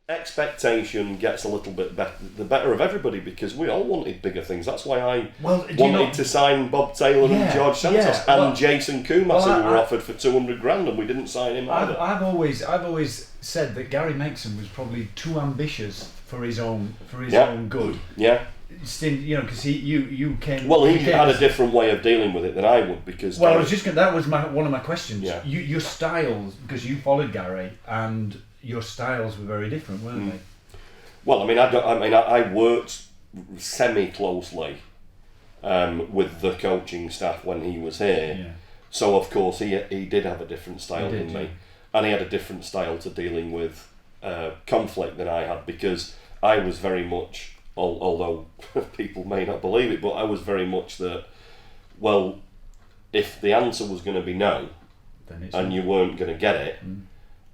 expectation gets a little bit the better of everybody, because we all wanted bigger things. That's why I wanted to sign Bob Taylor and George Santos and Jason Kumas, who were offered for $200,000, and we didn't sign him either. I've always said that Gary Mason was probably too ambitious for his own good. Yeah. Because you came. Well, he had a different way of dealing with it than I would, because. Well, that was one of my questions. Yeah. Your styles, because you followed Gary, and your styles were very different, weren't they? Well, I worked semi-closely with the coaching staff when he was here. Yeah. So of course he did have a different style than me, and he had a different style to dealing with conflict than I had, because I was very much. Although people may not believe it, but I was very much that, well, if the answer was going to be no, and you weren't going to get it,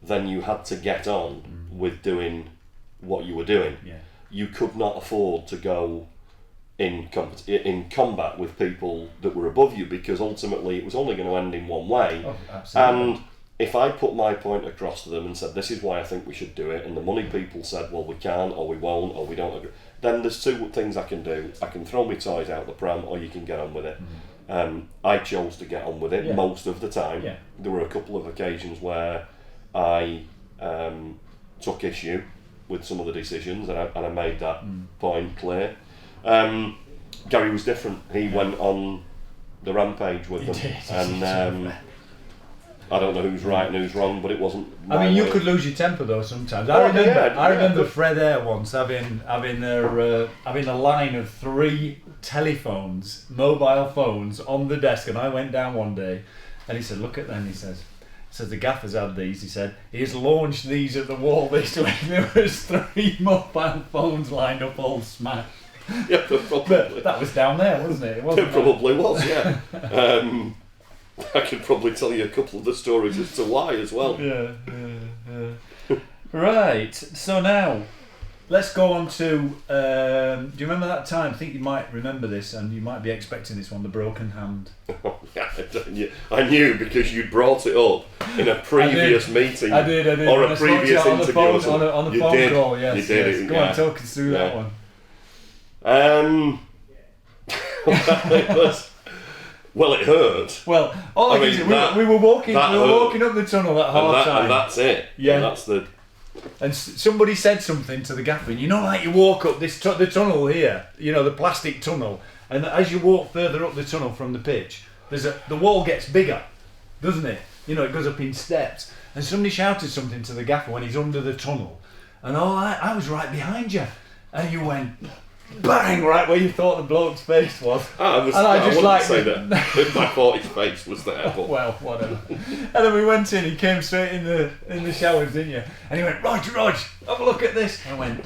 then you had to get on with doing what you were doing. Yeah. You could not afford to go in combat with people that were above you, because ultimately it was only going to end in one way. Oh, absolutely. And if I put my point across to them and said, this is why I think we should do it, and the money people said, well, we can, or we won't, or we don't agree, then there's two things I can do. I can throw my toys out the pram, or you can get on with it. I chose to get on with it most of the time. Yeah. There were a couple of occasions where I took issue with some of the decisions, and I made that point clear. Gary was different. He went on the rampage with them. And I don't know who's right and who's wrong, but it wasn't. You could lose your temper though sometimes. I remember Fred Air once having a line of 3 telephones, mobile phones, on the desk, and I went down one day, and he said, "Look at them." He says, the gaffer's had these. He said he's launched these at the wall this way. There was 3 mobile phones lined up, all smashed. Yeah, probably. That was down there, wasn't it? It probably was. Yeah. I could probably tell you a couple of the stories as to why as well. Yeah. Right, so now let's go on to, do you remember that time? I think you might remember this, and you might be expecting this one, the broken hand. I knew, because you brought it up in a previous meeting. I did. Or a previous interview. On the phone call, yes. You did it. Go on, talk us through that one. It was... Well, it hurt. Well, we were walking up the tunnel at half time. And that's it. Yeah. And that's the. And somebody said something to the gaffer. Like you walk up the tunnel here, the plastic tunnel, and as you walk further up the tunnel from the pitch, the wall gets bigger, doesn't it? It goes up in steps. And somebody shouted something to the gaffer when he's under the tunnel, and I was right behind you, and you went. Bang! Right where you thought the bloke's face was. I wouldn't say that. I thought his face was there. But. Well, whatever. And then we went in. He came straight in the showers, didn't you? And he went, Rog, have a look at this. I went,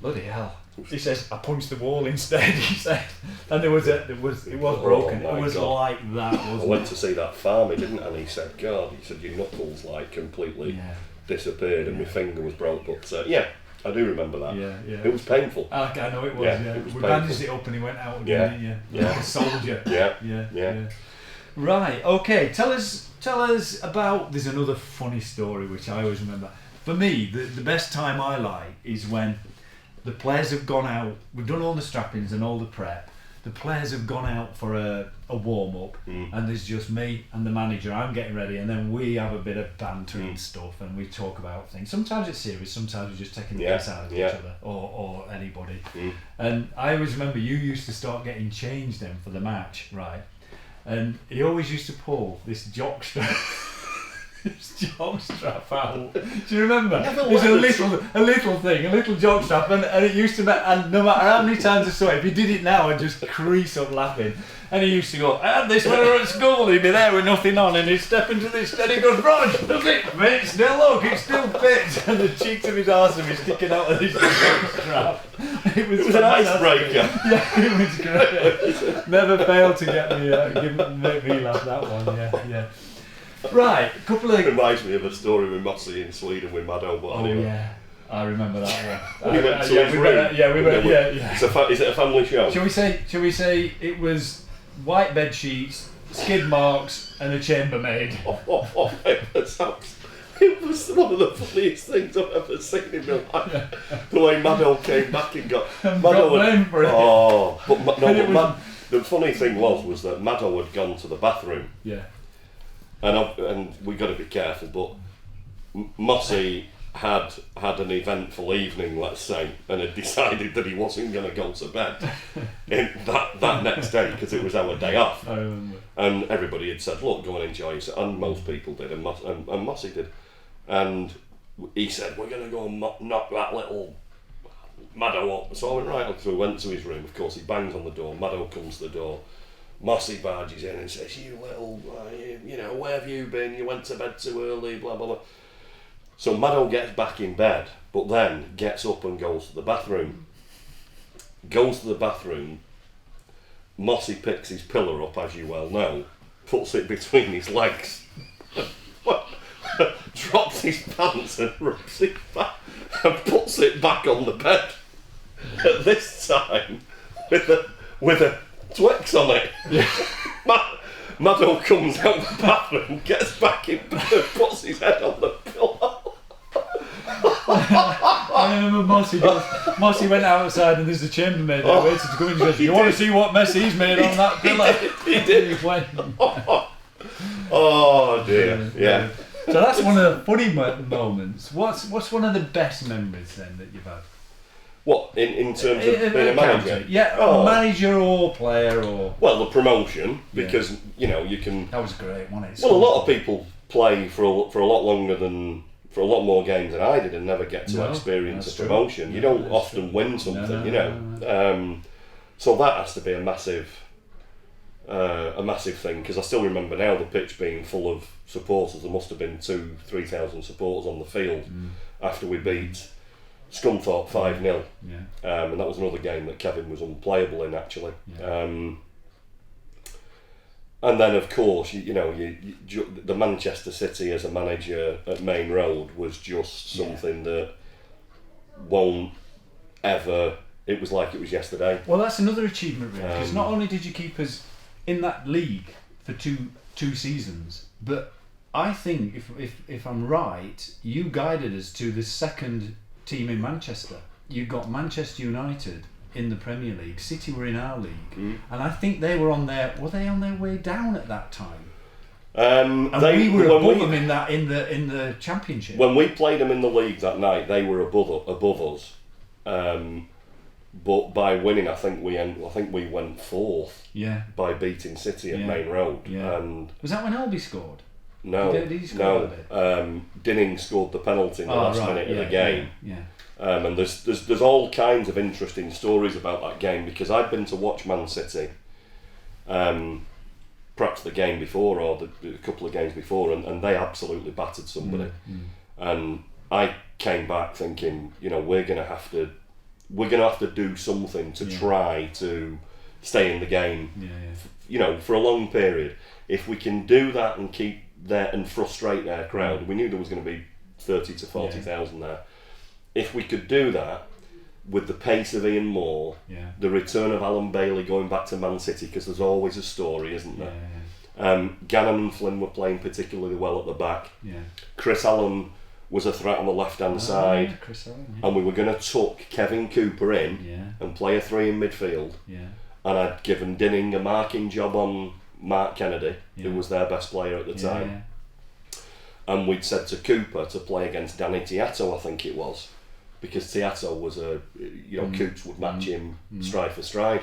bloody hell. He says, I punched the wall instead. He said, and it was broken. It was God. like that. I went to see that farmer, didn't I? And he said, God, your knuckles completely disappeared, and my finger was broke. But I do remember that. Yeah. It was painful. I know it was. Yeah. It was we painful. bandaged it up and he went out again, didn't you? Yeah. Like a soldier. Yeah. Right. Okay. Tell us about. There's another funny story which I always remember. For me, the best time I like is when the players have gone out. We've done all the strappings and all the prep. The players have gone out for a warm-up, and there's just me and the manager. I'm getting ready, and then we have a bit of banter and stuff, and we talk about things. Sometimes it's serious, sometimes we're just taking the piss out of each other or anybody. And I always remember you used to start getting changed then for the match, right? And he always used to pull this jockstrap. Jockstrap out. Do you remember? It's a little thing, a little jockstrap, and it used to. And no matter how many times I saw it, if he did it now, I'd just crease up laughing. And he used to go, I had this when we were at school. He'd be there with nothing on, and he'd step into this, and he goes, Rog, does it fit? Still look, it still fits. And the cheeks of his arse would be sticking out of this jockstrap. It was an icebreaker. Yeah, it was great. Never failed to make me laugh, that one. Yeah. Right, a couple of... It reminds me of a story with Mossy in Sweden with Maddo. Oh yeah, I remember that one. We went to his room. Is it a family show? Shall we say it was white bed sheets, skid marks, and a chambermaid? It It was one of the funniest things I've ever seen in my life. The way Maddo came back and got blamed for it. Oh, the funny thing was that Maddo had gone to the bathroom. Yeah. And we got to be careful, but Mossy had an eventful evening, let's say, and had decided that he wasn't going to go to bed that next day because it was our day off. I remember. And everybody had said, look, go and enjoy yourself. And most people did, and Mossy did. And he said, we're going to go and knock that little Maddo up. So I went, right, so we went to his room. Of course, he bangs on the door. Maddo comes to the door. Mossy barges in and says, you little, where have you been? You went to bed too early, blah, blah, blah. So Maddo gets back in bed, but then gets up and goes to the bathroom. Goes to the bathroom. Mossy picks his pillow up, as you well know, puts it between his legs, drops his pants and rips it back and puts it back on the bed. At this time, with a Twix on it. Yeah. Maddo comes out of the bathroom, gets back in bed and puts his head on the pillow. I remember Mossy went outside and there's the chambermaid there waiting to come in. He goes, you want to see what mess he's made on that pillow? He did. Oh dear, yeah. So that's one of the funny moments. What's one of the best memories then that you've had? What, in terms of being a manager? Yeah, manager or player or... Well, the promotion, because, you can... That was great, wasn't it? Well, a lot of people play for a lot longer than... For a lot more games than I did and never get to experience a promotion. You don't often win something, No. So that has to be a massive thing, because I still remember now the pitch being full of supporters. There must have been 2,000-3,000 supporters on the field after we beat Scunthorpe 5-0, and that was another game that Kevin was unplayable in, actually. And then, of course, the Manchester City as a manager at Main Road was just something that won't ever. It was like it was yesterday. Well, that's another achievement, really, because not only did you keep us in that league for two seasons, but I think if I'm right, you guided us to the second team in Manchester. You got Manchester United in the Premier League. City were in our league, and I think they were on their way down at that time. And we were above them in the Championship. When we played them in the league that night, they were above us. But by winning, I think we went fourth. Yeah. By beating City at Main Road. Yeah. And was that when Albie scored? No. Did he score Dinning scored the penalty in the last minute of the game. Yeah. And there's all kinds of interesting stories about that game, because I'd been to watch Man City, perhaps the game before or a couple of games before, and they absolutely battered somebody. And I came back thinking, we're gonna have to do something to try to stay in the game, for a long period. If we can do that and keep there and frustrate their crowd, we knew there was going to be 30 to 40,000 there. If we could do that with the pace of Ian Moore, the return of Alan Bailey going back to Man City, because there's always a story, isn't there? Gannon and Flynn were playing particularly well at the back. Chris Allen was a threat on the left-hand side, and we were going to tuck Kevin Cooper in and play a three in midfield. And I'd given Dinning a marking job on Mark Kennedy, who was their best player at the time. And we'd said to Cooper to play against Danny Tiato, I think it was, because Tiato was Coops would match him stride for stride.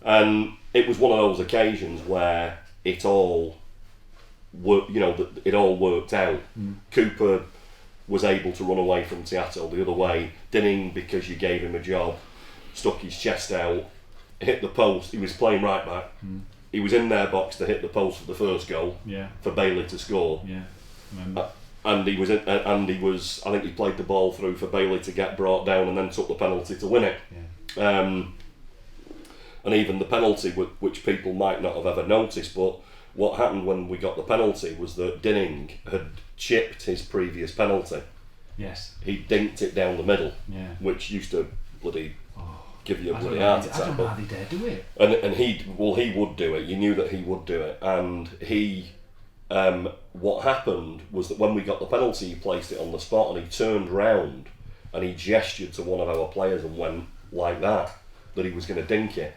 And it was one of those occasions where it all worked out. Cooper was able to run away from Tiato the other way. Dinning, because you gave him a job, stuck his chest out, hit the post. He was playing right back. He was in their box to hit the post for the first goal, for Bailey to score. And he was. I think he played the ball through for Bailey to get brought down, and then took the penalty to win it. And even the penalty, which people might not have ever noticed, but what happened when we got the penalty was that Dinning had chipped his previous penalty. He dinked it down the middle, which used to bloody give you a bloody heart attack. I don't know how they dare do it. And he would do it. You knew that he would do it, and he what happened was that when we got the penalty, he placed it on the spot, and he turned round and he gestured to one of our players and went like that he was going to dink it.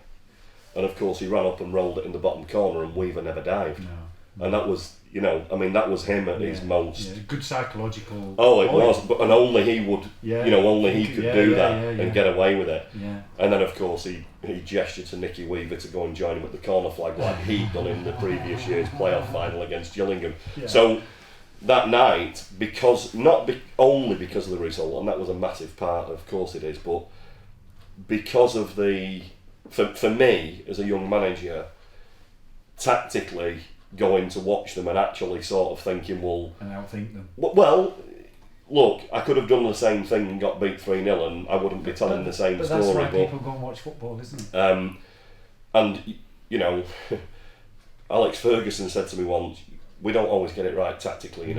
And of course he ran up and rolled it in the bottom corner, and Weaver never dived. No. And that was, that was him at his most. Yeah, good psychological. Oh, it was, and only he would. Only he could do that and get away with it. Yeah. And then of course he gestured to Nicky Weaver to go and join him at the corner flag like he'd done in the previous year's playoff final against Gillingham. Yeah. So that night, only because of the result, and that was a massive part, of course it is, but because of for me as a young manager, tactically going to watch them and actually sort of thinking, and outthink them. Well, look, I could have done the same thing and got beat 3-0, and I wouldn't be telling the same story. But that's why people go and watch football, isn't it? And Alex Ferguson said to me once, "We don't always get it right tactically,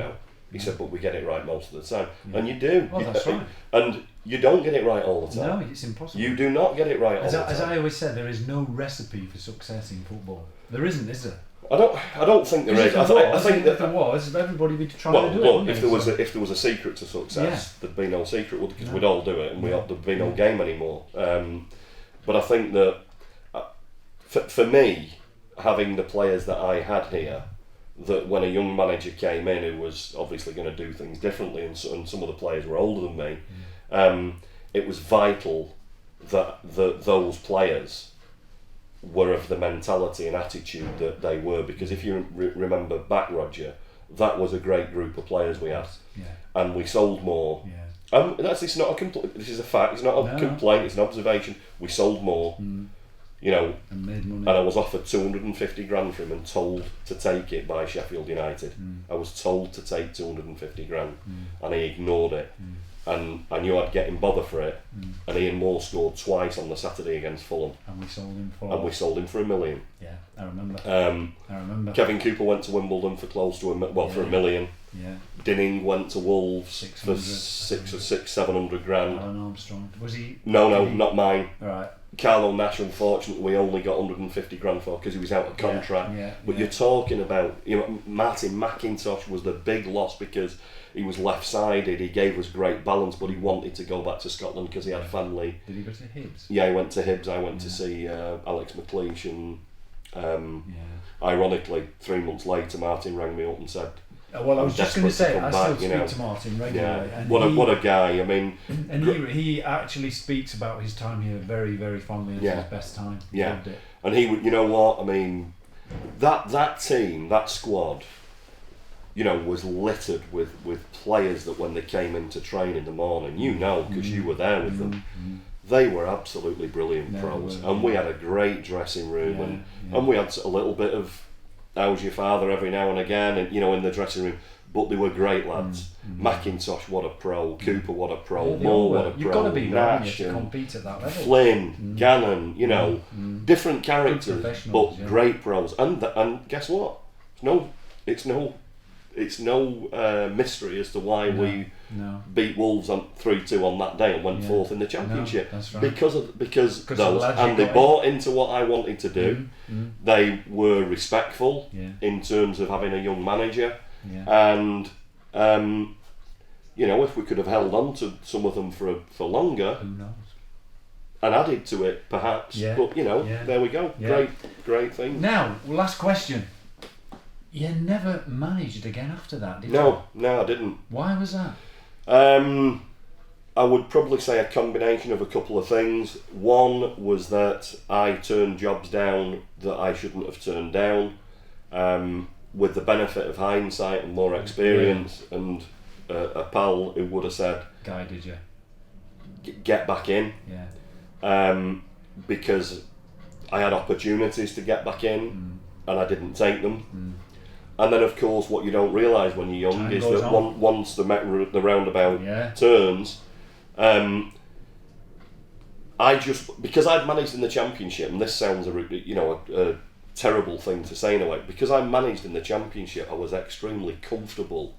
He said, but we get it right most of the time. Yeah. And you do. Well, that's right. And you don't get it right all the time. No, it's impossible. You do not get it right all the time. As I always said, there is no recipe for success in football. There isn't, is there? I don't think there is. I think that if there was, everybody would try to do it. Well, if there was a secret to success, there'd be no secret, because we'd all do it, and there'd be no game anymore. But I think that for me, having the players that I had here, that when a young manager came in who was obviously going to do things differently, and some of the players were older than me, it was vital that those players were of the mentality and attitude that they were, because if you remember back, Roger, that was a great group of players we had, and we sold more. It's not a complaint. This is a fact. It's not a complaint. It's an observation. We sold more. And made money. And I was offered 250 grand for him and told to take it by Sheffield United. I was told to take 250 grand, and he ignored it. And I knew I'd get him bother for it. And Ian Moore scored twice on the Saturday against Fulham. And we sold him for $1 million. Yeah, I remember. Kevin Cooper went to Wimbledon for close to for $1 million. Yeah. Dinning went to Wolves for 700 grand. Alan Armstrong, was he? No, not mine. All right. Carlo Nash, unfortunately, we only got 150 grand for because he was out of contract. But you're talking about, Martin McIntosh was the big loss because he was left-sided. He gave us great balance, but he wanted to go back to Scotland because he had family. Did he go to Hibs? Yeah, he went to Hibs. I went to see Alex McLeish, and ironically, 3 months later, Martin rang me up and said, well, I was just going to say, I still speak to Martin regularly. Yeah. And what a guy! I mean, and he actually speaks about his time here very, very fondly as his best time. He loved it. And he would, I mean, that team, that squad, was littered with players that when they came in to train in the morning, because you were there with them, they were absolutely brilliant pros, and we had a great dressing room, and we had a little bit of how's your father every now and again, and in the dressing room, but they were great lads. McIntosh, what a pro. Cooper, what a pro. Moore, what a pro. You've got to be Nash, to compete at that level. Flynn, Gannon, different characters, but great pros. And guess what? It's no mystery as to why we beat Wolves on 3-2 on that day and went fourth in the championship. That's right. Because those, and they bought into what I wanted to do. They were respectful in terms of having a young manager, and if we could have held on to some of them for longer, who knows, and added to it perhaps. But there we go. Great thing. Now, last question. You never managed again after that, did you? No, I didn't. Why was that? I would probably say a combination of a couple of things. One was that I turned jobs down that I shouldn't have turned down, with the benefit of hindsight and more experience, and a pal who would have said, guided you, get back in. Because I had opportunities to get back in, and I didn't take them. And then, of course, what you don't realise when you're young is that once the roundabout turns, because I'd managed in the Championship, and this sounds a terrible thing to say in a way, because I managed in the Championship, I was extremely comfortable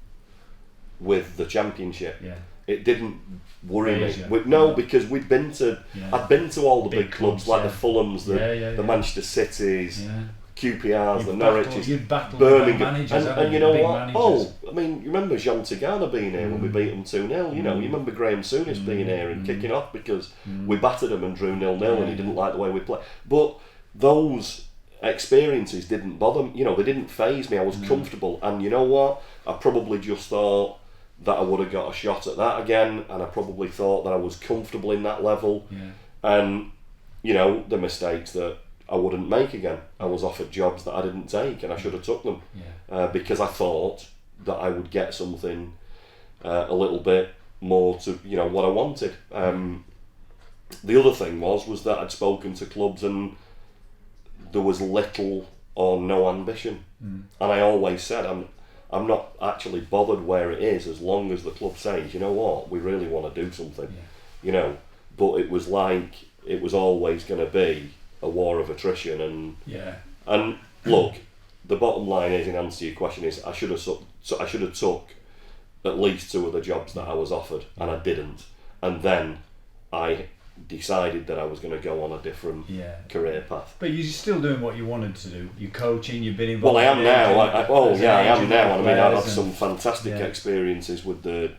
with the Championship. It didn't worry me. Because I'd been to all the big clubs like the Fulhams, the Manchester Cities. QPRs, the Norwiches, you'd battle Birmingham, managers, and you know what? managers. Oh, I mean, you remember Jean Tigana being here when we beat them 2-0. You know, you remember Graham Souness being here and kicking off because we battered him and drew 0-0, and he didn't like the way we played. But those experiences didn't bother me. You know, they didn't faze me. I was comfortable, and you know what? I probably just thought that I would have got a shot at that again, and I probably thought that I was comfortable in that level. And you know, the mistakes that I wouldn't make again. I was offered jobs that I didn't take, and I should have took them because I thought that I would get something a little bit more to, you know, what I wanted. The other thing was that I'd spoken to clubs and there was little or no ambition, and I always said I'm not actually bothered where it is as long as the club says, you know what, we really want to do something, you know. But it was like it was always going to be a war of attrition, and look, the bottom line is, in answer to your question, is I should have took at least 2 of the jobs that I was offered, and I didn't, and then I decided that I was going to go on a different career path. But you're still doing what you wanted to do. You're coaching. You've been involved. Well, I am now. I am now. I mean, I've had some fantastic experiences with the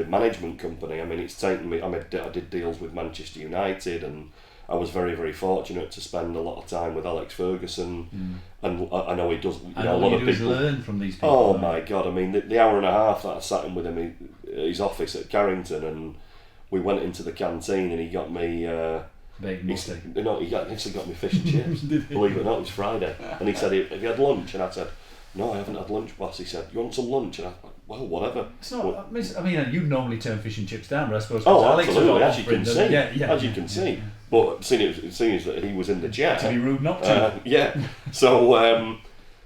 management company. I mean, it's taken me. I did deals with Manchester United, and I was very, very fortunate to spend a lot of time with Alex Ferguson, and I know he does. You know, a lot of people learn from these people. Oh my God! I mean, the hour and a half that I sat in with him in his office at Carrington, and we went into the canteen, and he got me. He actually got me fish and chips. Believe it or not, it was Friday, and he said, "Have you had lunch?" And I said, "No, I haven't had lunch, boss." He said, "You want some lunch?" And I thought, "Well, whatever." It's not. I mean, you normally turn fish and chips down, but I suppose. Absolutely, as you can see. As you can see. But seeing as that he was in the chair, to be rude not to. So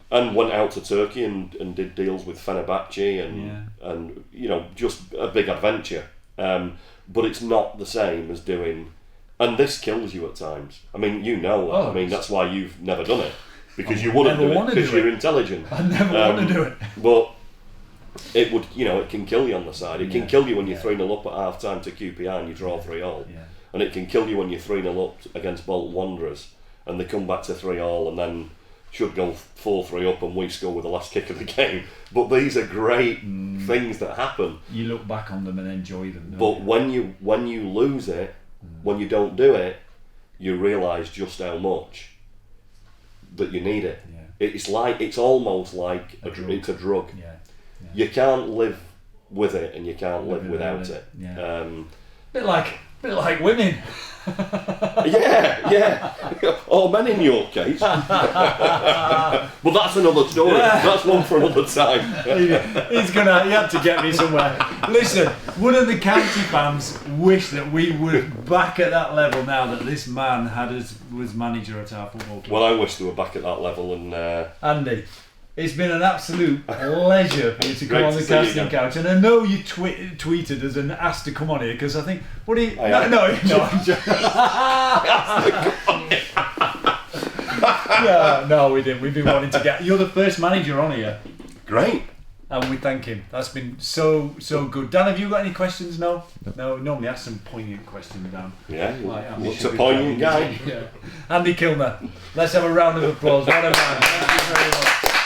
and went out to Turkey and did deals with Fenerbahce and you know, just a big adventure. But it's not the same as doing, and this kills you at times. I mean, you know, I mean, that's why you've never done it, because you wouldn't do it because you're intelligent. I never want to do it. But it would, you know, it can kill you on the side. It can kill you when you're 3-0 up at half time to QPR and you draw 3-all. And it can kill you when you're 3-0 up against Bolton Wanderers and they come back to 3-all and then should go 4-3 up and we score with the last kick of the game. But these are great things that happen. You look back on them and enjoy them. But when you lose it, when you don't do it, you realise just how much that you need it. It's almost like it's a drug. You can't live with it and you can't live without it. Bit like women. Or men in your case. But that's another story. That's one for another time. He had to get me somewhere. Listen, wouldn't the county fans wish that we were back at that level now that this man was manager at our football club? Well, I wish they were back at that level. And Andy, it's been an absolute pleasure for you to come on the casting couch, and I know you tweeted us and asked to come on here because I think no, we didn't. We've been wanting to get. You're the first manager on here. Great. And we thank him. That's been so good. Dan, have you got any questions? No. Normally ask some poignant questions, Dan. Yeah. What's a poignant guy? Andy Kilner. Let's have a round of applause. What a man. Thank you very much.